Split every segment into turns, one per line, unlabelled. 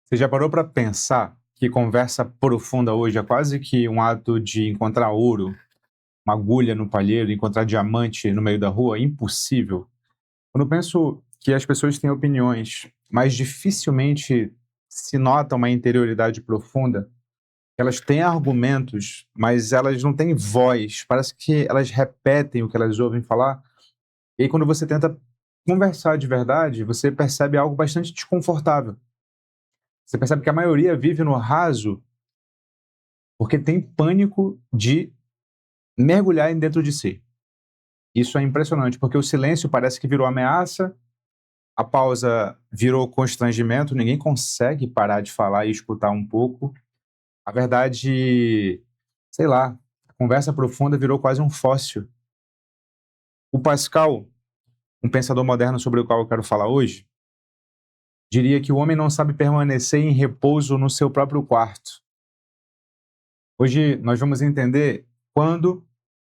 Você já parou para pensar que conversa profunda hoje é quase que um ato de encontrar ouro, uma agulha no palheiro, encontrar diamante no meio da rua? Impossível. Quando eu penso que as pessoas têm opiniões, mas dificilmente se nota uma interioridade profunda, elas têm argumentos, mas elas não têm voz, parece que elas repetem o que elas ouvem falar, e aí quando você tenta conversar de verdade, você percebe algo bastante desconfortável. Você percebe que a maioria vive no raso porque tem pânico de mergulhar em dentro de si. Isso é impressionante, porque o silêncio parece que virou ameaça, a pausa virou constrangimento, ninguém consegue parar de falar e escutar um pouco. A verdade, sei lá, a conversa profunda virou quase um fóssil. O Pascal, um pensador moderno sobre o qual eu quero falar hoje, diria que o homem não sabe permanecer em repouso no seu próprio quarto. Hoje nós vamos entender quando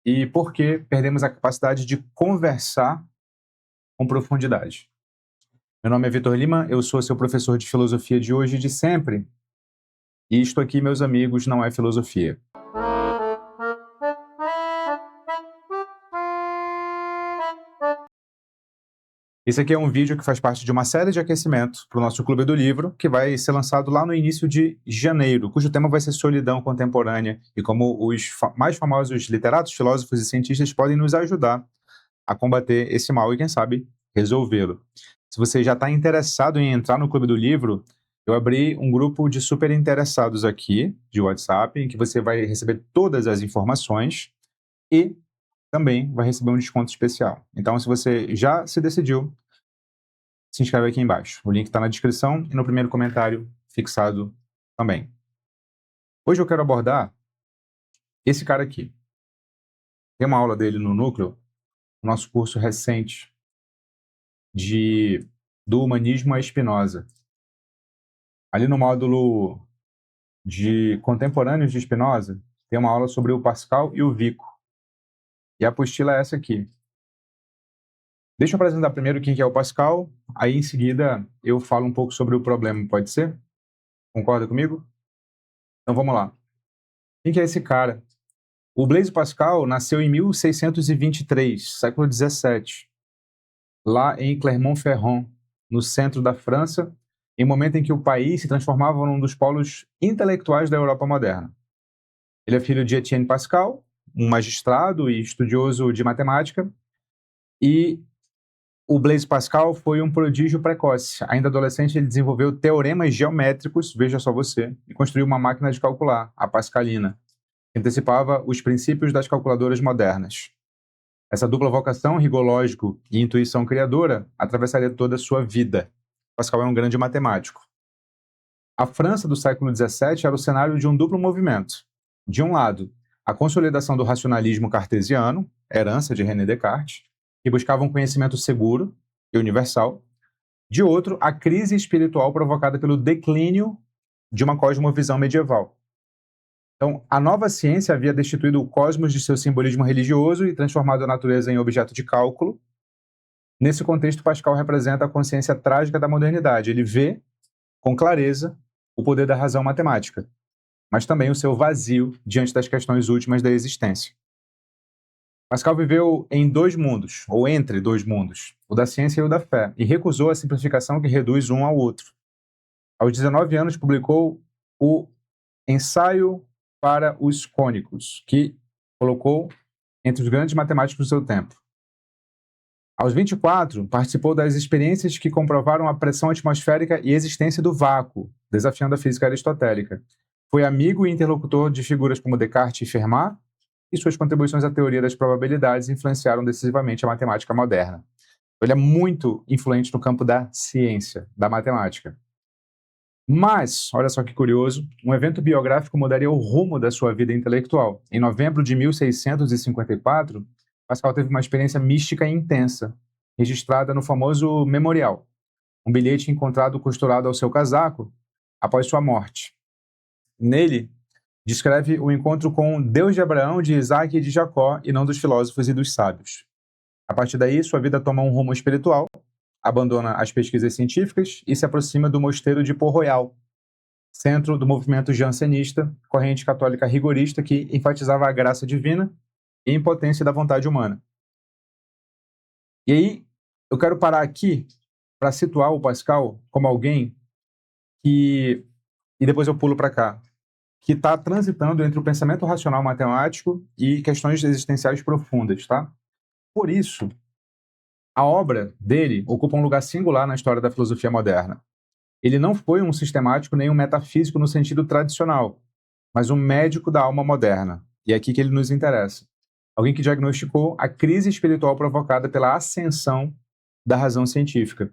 e por que perdemos a capacidade de conversar com profundidade. Meu nome é Vitor Lima, eu sou seu professor de filosofia de hoje e de sempre. E isto aqui, meus amigos, não é filosofia. Esse aqui é um vídeo que faz parte de uma série de aquecimento para o nosso Clube do Livro, que vai ser lançado lá no início de janeiro, cujo tema vai ser solidão contemporânea e como os mais famosos literatos, filósofos e cientistas podem nos ajudar a combater esse mal e, quem sabe, resolvê-lo. Se você já está interessado em entrar no Clube do Livro, eu abri um grupo de super interessados aqui, de WhatsApp, em que você vai receber todas as informações e também vai receber um desconto especial. Então, se você já se decidiu, se inscreve aqui embaixo. O link está na descrição e no primeiro comentário fixado também. Hoje eu quero abordar esse cara aqui. Tem uma aula dele no Núcleo, nosso curso recente do Humanismo a Spinoza. Ali no módulo de Contemporâneos de Spinoza, tem uma aula sobre o Pascal e o Vico. E a apostila é essa aqui. Deixa eu apresentar primeiro quem que é o Pascal, aí em seguida eu falo um pouco sobre o problema, pode ser? Concorda comigo? Então vamos lá. Quem que é esse cara? O Blaise Pascal nasceu em 1623, século XVII, lá em Clermont-Ferrand, no centro da França, em momento em que o país se transformava num dos polos intelectuais da Europa moderna. Ele é filho de Etienne Pascal, um magistrado e estudioso de matemática, e o Blaise Pascal foi um prodígio precoce. Ainda adolescente, ele desenvolveu teoremas geométricos, veja só você, e construiu uma máquina de calcular, a Pascalina, que antecipava os princípios das calculadoras modernas. Essa dupla vocação, rigor lógico e intuição criadora, atravessaria toda a sua vida. Pascal é um grande matemático. A França do século XVII era o cenário de um duplo movimento. De um lado, a consolidação do racionalismo cartesiano, herança de René Descartes, que buscava um conhecimento seguro e universal. De outro, a crise espiritual provocada pelo declínio de uma cosmovisão medieval. Então, a nova ciência havia destituído o cosmos de seu simbolismo religioso e transformado a natureza em objeto de cálculo. Nesse contexto, Pascal representa a consciência trágica da modernidade. Ele vê, com clareza, o poder da razão matemática, mas também o seu vazio diante das questões últimas da existência. Pascal viveu em dois mundos, ou entre dois mundos, o da ciência e o da fé, e recusou a simplificação que reduz um ao outro. Aos 19 anos, publicou o Ensaio para os Cônicos, que colocou entre os grandes matemáticos do seu tempo. Aos 24, participou das experiências que comprovaram a pressão atmosférica e a existência do vácuo, desafiando a física aristotélica. Foi amigo e interlocutor de figuras como Descartes e Fermat, e suas contribuições à teoria das probabilidades influenciaram decisivamente a matemática moderna. Ele é muito influente no campo da ciência, da matemática. Mas, olha só que curioso, um evento biográfico mudaria o rumo da sua vida intelectual. Em novembro de 1654, Pascal teve uma experiência mística intensa, registrada no famoso Memorial, um bilhete encontrado costurado ao seu casaco após sua morte. Nele, descreve o encontro com Deus de Abraão, de Isaac e de Jacó, e não dos filósofos e dos sábios. A partir daí, sua vida toma um rumo espiritual, abandona as pesquisas científicas e se aproxima do mosteiro de Port-Royal, centro do movimento jansenista, corrente católica rigorista que enfatizava a graça divina e a impotência da vontade humana. E aí, eu quero parar aqui para situar o Pascal como alguém que, e depois eu pulo para cá, que está transitando entre o pensamento racional matemático e questões existenciais profundas, tá? Por isso, a obra dele ocupa um lugar singular na história da filosofia moderna. Ele não foi um sistemático nem um metafísico no sentido tradicional, mas um médico da alma moderna. E é aqui que ele nos interessa. Alguém que diagnosticou a crise espiritual provocada pela ascensão da razão científica.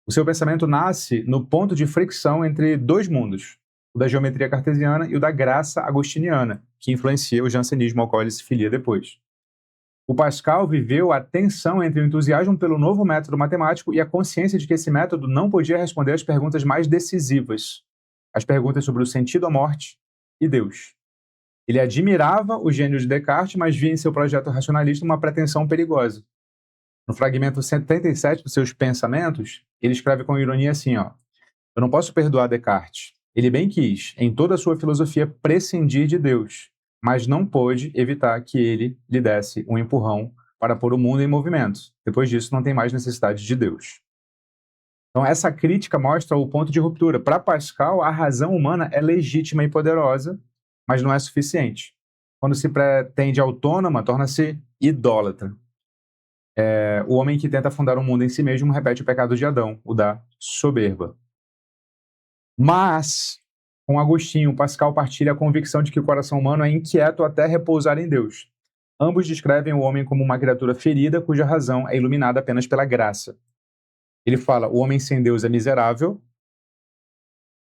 O seu pensamento nasce no ponto de fricção entre dois mundos, o da geometria cartesiana e o da graça agostiniana, que influencia o jansenismo ao qual ele se filia depois. O Pascal viveu a tensão entre o entusiasmo pelo novo método matemático e a consciência de que esse método não podia responder às perguntas mais decisivas, as perguntas sobre o sentido da morte e Deus. Ele admirava o gênio de Descartes, mas via em seu projeto racionalista uma pretensão perigosa. No fragmento 77 dos seus Pensamentos, ele escreve com ironia assim, ó: eu não posso perdoar Descartes. Ele bem quis, em toda a sua filosofia, prescindir de Deus, mas não pôde evitar que ele lhe desse um empurrão para pôr o mundo em movimento. Depois disso, não tem mais necessidade de Deus. Então, essa crítica mostra o ponto de ruptura. Para Pascal, a razão humana é legítima e poderosa, mas não é suficiente. Quando se pretende autônoma, torna-se idólatra. O homem que tenta fundar um mundo em si mesmo repete o pecado de Adão, o da soberba. Mas, com Agostinho, Pascal partilha a convicção de que o coração humano é inquieto até repousar em Deus. Ambos descrevem o homem como uma criatura ferida cuja razão é iluminada apenas pela graça. Ele fala, o homem sem Deus é miserável,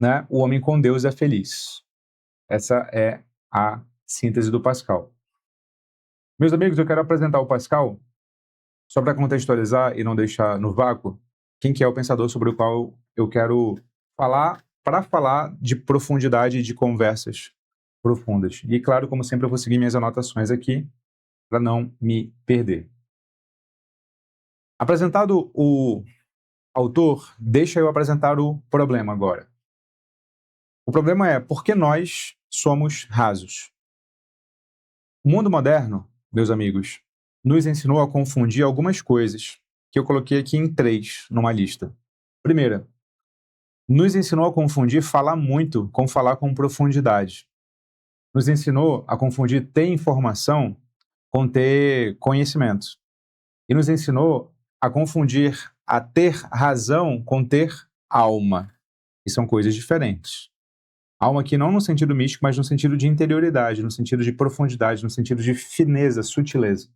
né? O homem com Deus é feliz. Essa é a síntese do Pascal. Meus amigos, eu quero apresentar o Pascal, só para contextualizar e não deixar no vácuo, quem que é o pensador sobre o qual eu quero falar, para falar de profundidade e de conversas profundas. E claro, como sempre, eu vou seguir minhas anotações aqui, para não me perder. Apresentado o autor, deixa eu apresentar o problema agora. O problema é por que nós somos rasos. O mundo moderno, meus amigos, nos ensinou a confundir algumas coisas, que eu coloquei aqui em 3 numa lista. Primeira, nos ensinou a confundir falar muito com falar com profundidade. Nos ensinou a confundir ter informação com ter conhecimento. E nos ensinou a confundir a ter razão com ter alma. E são coisas diferentes. Alma aqui não no sentido místico, mas no sentido de interioridade, no sentido de profundidade, no sentido de fineza, sutileza.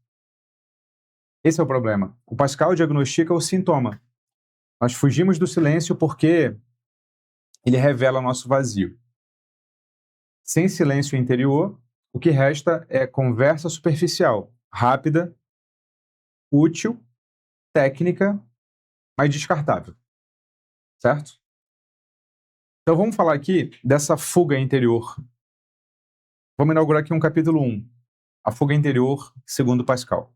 Esse é o problema. O Pascal diagnostica o sintoma. Nós fugimos do silêncio porque ele revela nosso vazio. Sem silêncio interior, o que resta é conversa superficial, rápida, útil, técnica, mas descartável. Certo? Então vamos falar aqui dessa fuga interior. Vamos inaugurar aqui um capítulo 1. A fuga interior, segundo Pascal.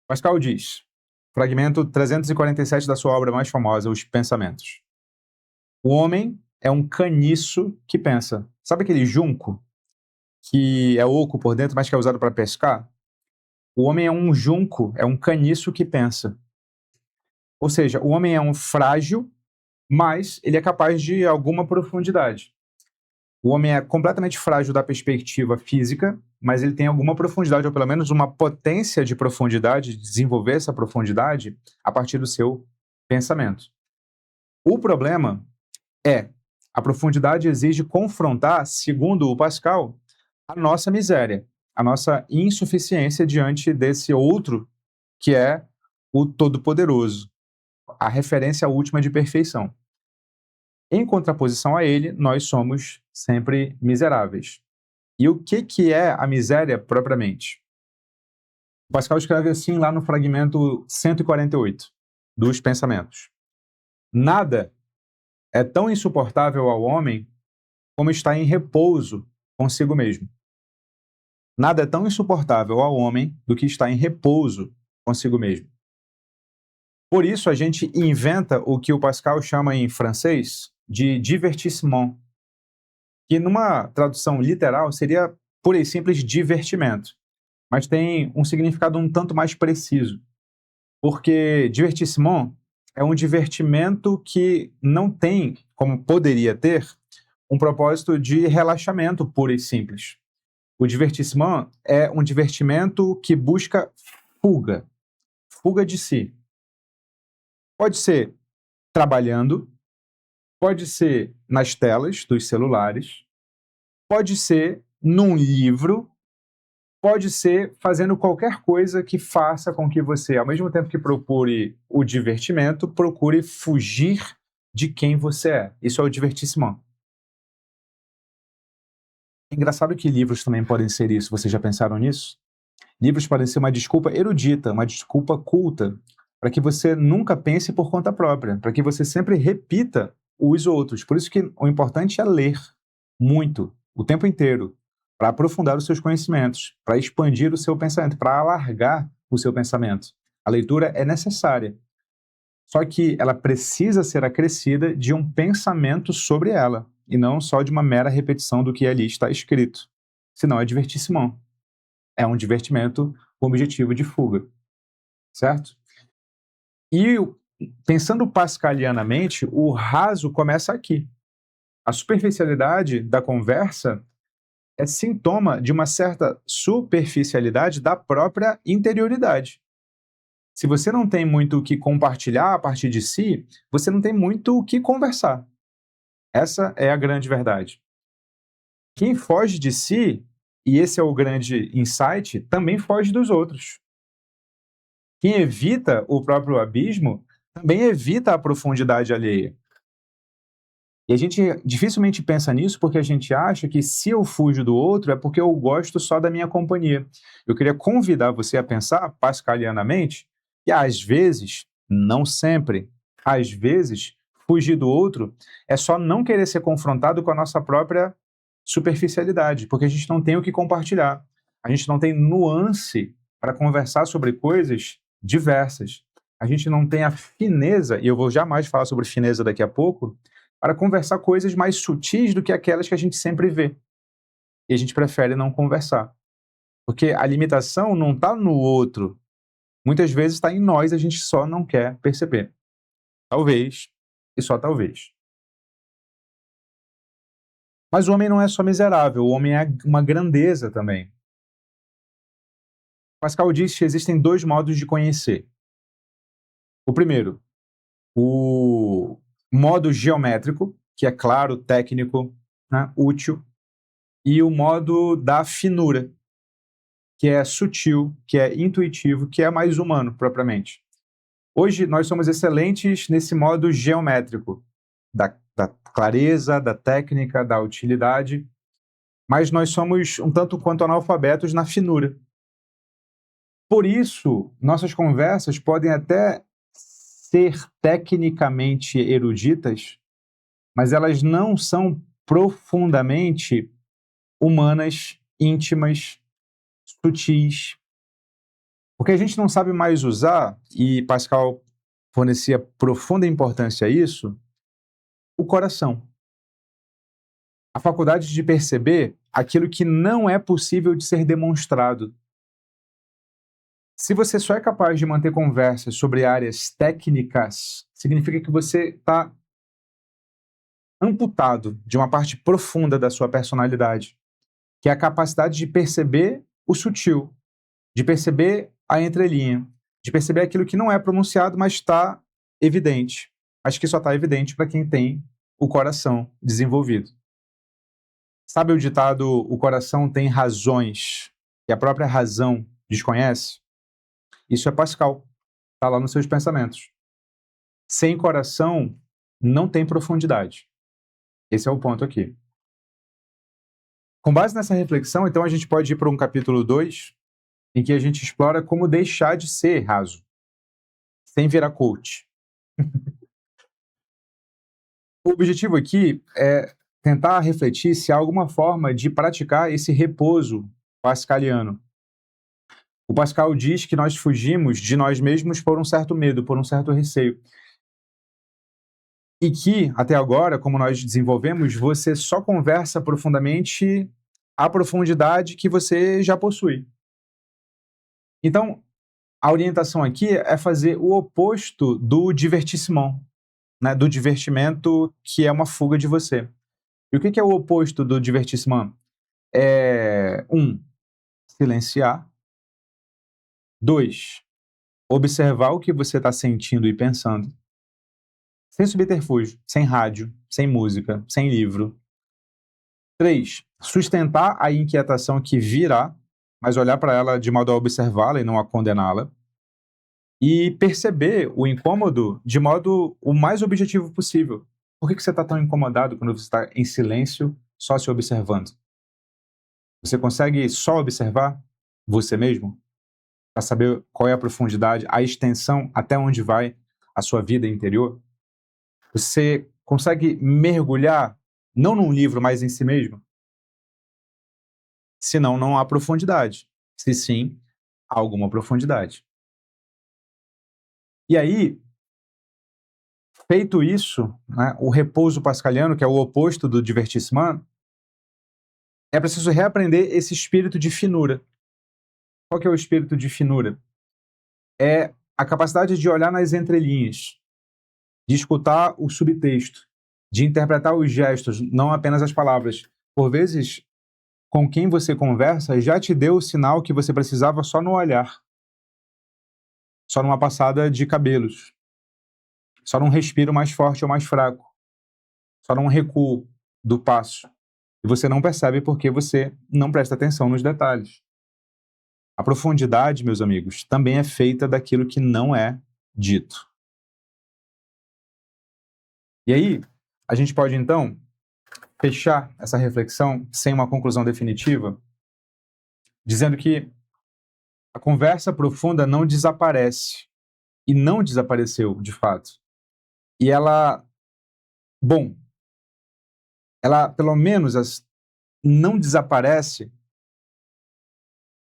Pascal diz, fragmento 347 da sua obra mais famosa, Os Pensamentos. O homem é um caniço que pensa. Sabe aquele junco que é oco por dentro, mas que é usado para pescar? O homem é um junco, é um caniço que pensa. Ou seja, o homem é um frágil, mas ele é capaz de alguma profundidade. O homem é completamente frágil da perspectiva física, mas ele tem alguma profundidade, ou pelo menos uma potência de profundidade, de desenvolver essa profundidade a partir do seu pensamento. O problema é, a profundidade exige confrontar, segundo o Pascal, a nossa miséria, a nossa insuficiência diante desse outro que é o Todo-Poderoso, a referência última de perfeição. Em contraposição a ele, nós somos sempre miseráveis. E o que é a miséria propriamente? O Pascal escreve assim lá no fragmento 148 dos Pensamentos. Nada é tão insuportável ao homem como estar em repouso consigo mesmo. Nada é tão insuportável ao homem do que estar em repouso consigo mesmo. Por isso, a gente inventa o que o Pascal chama em francês de divertissement, que numa tradução literal seria pura e simples divertimento, mas tem um significado um tanto mais preciso, porque divertissement é um divertimento que não tem, como poderia ter, um propósito de relaxamento puro e simples. O divertissement é um divertimento que busca fuga, fuga de si. Pode ser trabalhando, pode ser nas telas dos celulares, pode ser num livro, pode ser fazendo qualquer coisa que faça com que você, ao mesmo tempo que procure o divertimento, procure fugir de quem você é. Isso é o divertissement. É engraçado que livros também podem ser isso. Vocês já pensaram nisso? Livros podem ser uma desculpa erudita, uma desculpa culta, para que você nunca pense por conta própria, para que você sempre repita os outros. Por isso que o importante é ler muito, o tempo inteiro, para aprofundar os seus conhecimentos, para expandir o seu pensamento, para alargar o seu pensamento. A leitura é necessária, só que ela precisa ser acrescida de um pensamento sobre ela, e não só de uma mera repetição do que ali está escrito. Senão é divertissement. É um divertimento com objetivo de fuga, certo? E pensando pascalianamente, o raso começa aqui. A superficialidade da conversa é sintoma de uma certa superficialidade da própria interioridade. Se você não tem muito o que compartilhar a partir de si, você não tem muito o que conversar. Essa é a grande verdade. Quem foge de si, e esse é o grande insight, também foge dos outros. Quem evita o próprio abismo também evita a profundidade alheia. E a gente dificilmente pensa nisso porque a gente acha que se eu fujo do outro é porque eu gosto só da minha companhia. Eu queria convidar você a pensar pascalianamente que às vezes, não sempre, às vezes, fugir do outro é só não querer ser confrontado com a nossa própria superficialidade, porque a gente não tem o que compartilhar. A gente não tem nuance para conversar sobre coisas diversas. A gente não tem a fineza, e eu vou jamais falar sobre fineza daqui a pouco, para conversar coisas mais sutis do que aquelas que a gente sempre vê. E a gente prefere não conversar. Porque a limitação não está no outro. Muitas vezes está em nós, a gente só não quer perceber. Talvez, e só talvez. Mas o homem não é só miserável, o homem é uma grandeza também. Pascal diz que existem dois modos de conhecer. O primeiro, o modo geométrico, que é claro, técnico, né, útil, e o modo da finura, que é sutil, que é intuitivo, que é mais humano, propriamente. Hoje, nós somos excelentes nesse modo geométrico, da clareza, da técnica, da utilidade, mas nós somos um tanto quanto analfabetos na finura. Por isso, nossas conversas podem até ser tecnicamente eruditas, mas elas não são profundamente humanas, íntimas, sutis. Porque a gente não sabe mais usar, e Pascal fornecia profunda importância a isso, o coração. A faculdade de perceber aquilo que não é possível de ser demonstrado. Se você só é capaz de manter conversas sobre áreas técnicas, significa que você está amputado de uma parte profunda da sua personalidade, que é a capacidade de perceber o sutil, de perceber a entrelinha, de perceber aquilo que não é pronunciado, mas está evidente. Acho que só está evidente para quem tem o coração desenvolvido. Sabe o ditado, o coração tem razões e a própria razão desconhece? Isso é Pascal, está lá nos seus pensamentos. Sem coração, não tem profundidade. Esse é o ponto aqui. Com base nessa reflexão, então a gente pode ir para um capítulo 2, em que a gente explora como deixar de ser raso, sem virar coach. O objetivo aqui é tentar refletir se há alguma forma de praticar esse repouso pascaliano. O Pascal diz que nós fugimos de nós mesmos por um certo medo, por um certo receio. E que, até agora, como nós desenvolvemos, você só conversa profundamente a profundidade que você já possui. Então, a orientação aqui é fazer o oposto do divertissement, né, do divertimento, que é uma fuga de você. E o que é o oposto do divertissement? É, 1, silenciar. 2, observar o que você está sentindo e pensando. Sem subterfúgio, sem rádio, sem música, sem livro. 3, sustentar a inquietação que virá, mas olhar para ela de modo a observá-la e não a condená-la. E perceber o incômodo de modo o mais objetivo possível. Por que você está tão incomodado quando você está em silêncio, só se observando? Você consegue só observar você mesmo? Para saber qual é a profundidade, a extensão, até onde vai a sua vida interior? Você consegue mergulhar, não num livro, mas em si mesmo? Senão, não há profundidade. Se sim, há alguma profundidade. E aí, feito isso, né, o repouso pascaliano, que é o oposto do divertissement, é preciso reaprender esse espírito de finura. Qual que é o espírito de finura? É a capacidade de olhar nas entrelinhas, de escutar o subtexto, de interpretar os gestos, não apenas as palavras. Por vezes, com quem você conversa já te deu o sinal que você precisava só no olhar, só numa passada de cabelos, só num respiro mais forte ou mais fraco, só num recuo do passo. E você não percebe porque você não presta atenção nos detalhes. A profundidade, meus amigos, também é feita daquilo que não é dito. E aí, a gente pode então fechar essa reflexão sem uma conclusão definitiva, dizendo que a conversa profunda não desaparece, e não desapareceu, de fato. E ela, bom, ela pelo menos não desaparece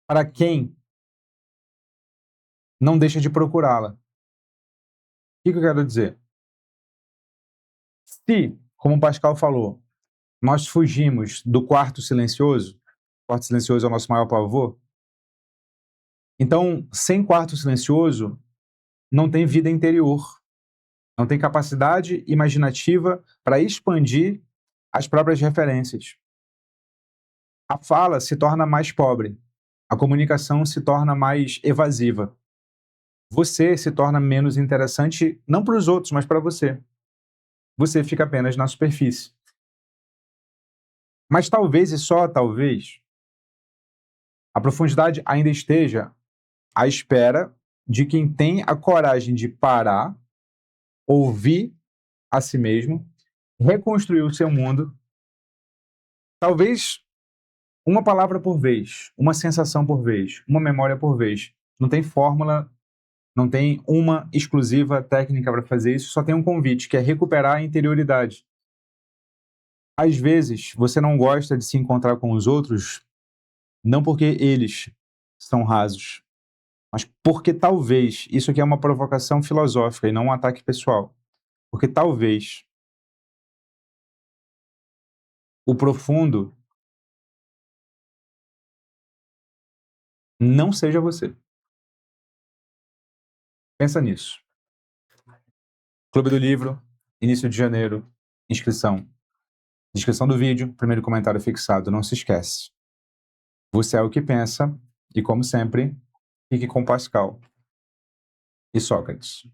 para quem não deixa de procurá-la. O que eu quero dizer? Se, como o Pascal falou, nós fugimos do quarto silencioso é o nosso maior pavor, então, sem quarto silencioso, não tem vida interior, não tem capacidade imaginativa para expandir as próprias referências. A fala se torna mais pobre, a comunicação se torna mais evasiva. Você se torna menos interessante, não para os outros, mas para você. Você fica apenas na superfície. Mas talvez e só talvez, a profundidade ainda esteja à espera de quem tem a coragem de parar, ouvir a si mesmo, reconstruir o seu mundo, talvez uma palavra por vez, uma sensação por vez, uma memória por vez. Não tem fórmula, não tem uma exclusiva técnica para fazer isso, só tem um convite, que é recuperar a interioridade. Às vezes, você não gosta de se encontrar com os outros, não porque eles são rasos, mas porque talvez, isso aqui é uma provocação filosófica e não um ataque pessoal, porque talvez o profundo não seja você. Pensa nisso. Clube do Livro, início de janeiro, inscrição. Descrição do vídeo, primeiro comentário fixado, não se esquece. Você é o que pensa, e como sempre, fique com Pascal e Sócrates.